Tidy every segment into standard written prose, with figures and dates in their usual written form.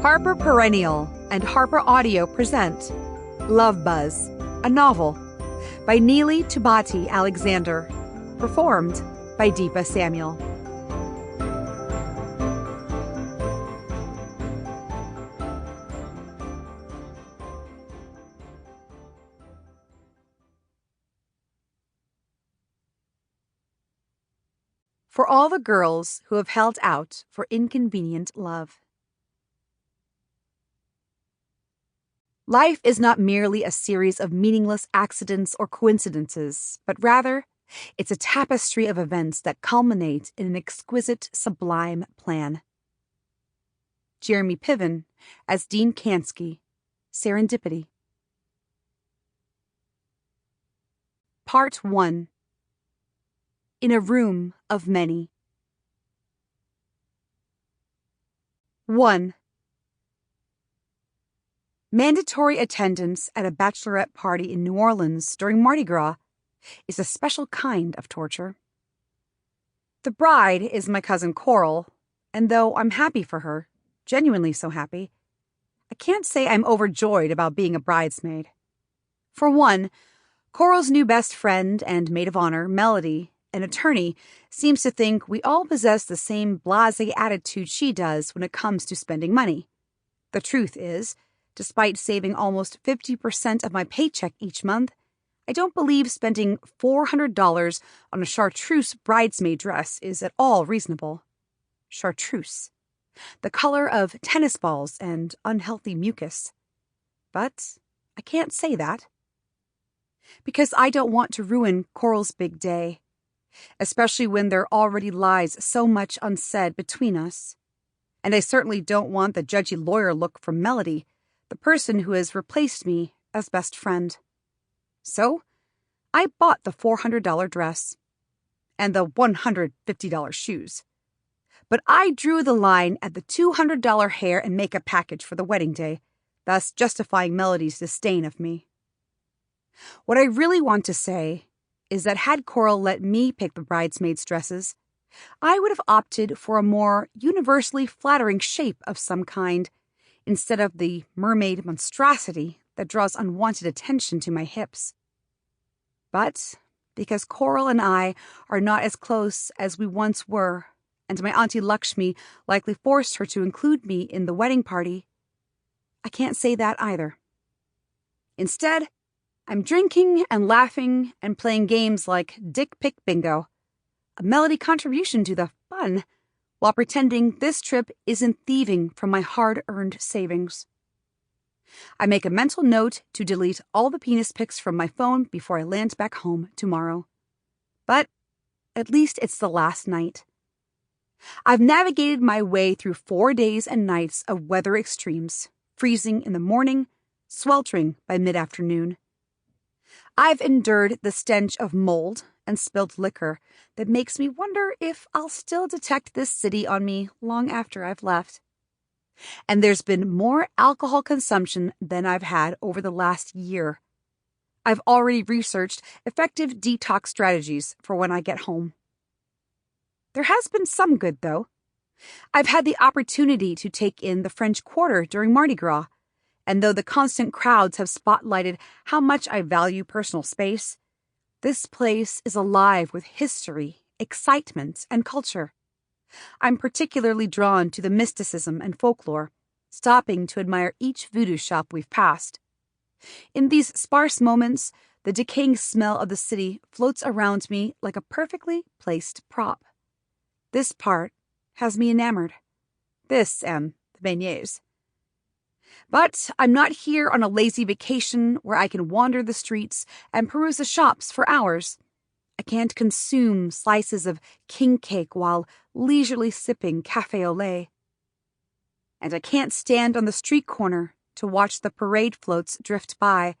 Harper Perennial and HarperAudio present Love Buzz, a novel by Neely Tubati Alexander, performed by Deepa Samuel. For all the girls who have held out for inconvenient love. Life is not merely a series of meaningless accidents or coincidences, but rather, it's a tapestry of events that culminate in an exquisite, sublime plan. Jeremy Piven as Dean Kansky, Serendipity. Part 1. In a room of many. 1. Mandatory attendance at a bachelorette party in New Orleans during Mardi Gras is a special kind of torture. The bride is my cousin Coral, and though I'm happy for her, genuinely so happy, I can't say I'm overjoyed about being a bridesmaid. For one, Coral's new best friend and maid of honor, Melody, an attorney, seems to think we all possess the same blasé attitude she does when it comes to spending money. The truth is, despite saving almost 50% of my paycheck each month, I don't believe spending $400 on a chartreuse bridesmaid dress is at all reasonable. Chartreuse. The color of tennis balls and unhealthy mucus. But I can't say that. Because I don't want to ruin Coral's big day, especially when there already lies so much unsaid between us. And I certainly don't want the judgy lawyer look from Melody, the person who has replaced me as best friend. So, I bought the $400 dress and the $150 shoes. But I drew the line at the $200 hair and makeup package for the wedding day, thus justifying Melody's disdain of me. What I really want to say is that had Coral let me pick the bridesmaids' dresses, I would have opted for a more universally flattering shape of some kind, instead of the mermaid monstrosity that draws unwanted attention to my hips. But because Coral and I are not as close as we once were, and my Auntie Lakshmi likely forced her to include me in the wedding party, I can't say that either. Instead, I'm drinking and laughing and playing games like Dick Pick Bingo, a Melody contribution to the fun, while pretending this trip isn't thieving from my hard-earned savings. I make a mental note to delete all the penis pics from my phone before I land back home tomorrow. But at least it's the last night. I've navigated my way through 4 days and nights of weather extremes, freezing in the morning, sweltering by mid-afternoon. I've endured the stench of mold and spilled liquor that makes me wonder if I'll still detect this city on me long after I've left. And there's been more alcohol consumption than I've had over the last year. I've already researched effective detox strategies for when I get home. There has been some good, though. I've had the opportunity to take in the French Quarter during Mardi Gras, and though the constant crowds have spotlighted how much I value personal space, this place is alive with history, excitement, and culture. I'm particularly drawn to the mysticism and folklore, stopping to admire each voodoo shop we've passed. In these sparse moments, the decaying smell of the city floats around me like a perfectly placed prop. This part has me enamored. This and the beignets. But I'm not here on a lazy vacation where I can wander the streets and peruse the shops for hours. I can't consume slices of king cake while leisurely sipping café au lait. And I can't stand on the street corner to watch the parade floats drift by,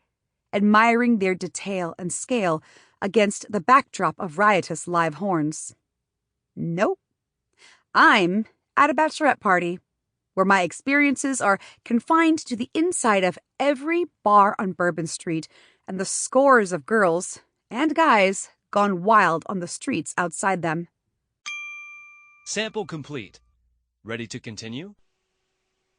admiring their detail and scale against the backdrop of riotous live horns. Nope. I'm at a bachelorette party, where my experiences are confined to the inside of every bar on Bourbon Street and the scores of girls and guys gone wild on the streets outside them. Sample complete. Ready to continue?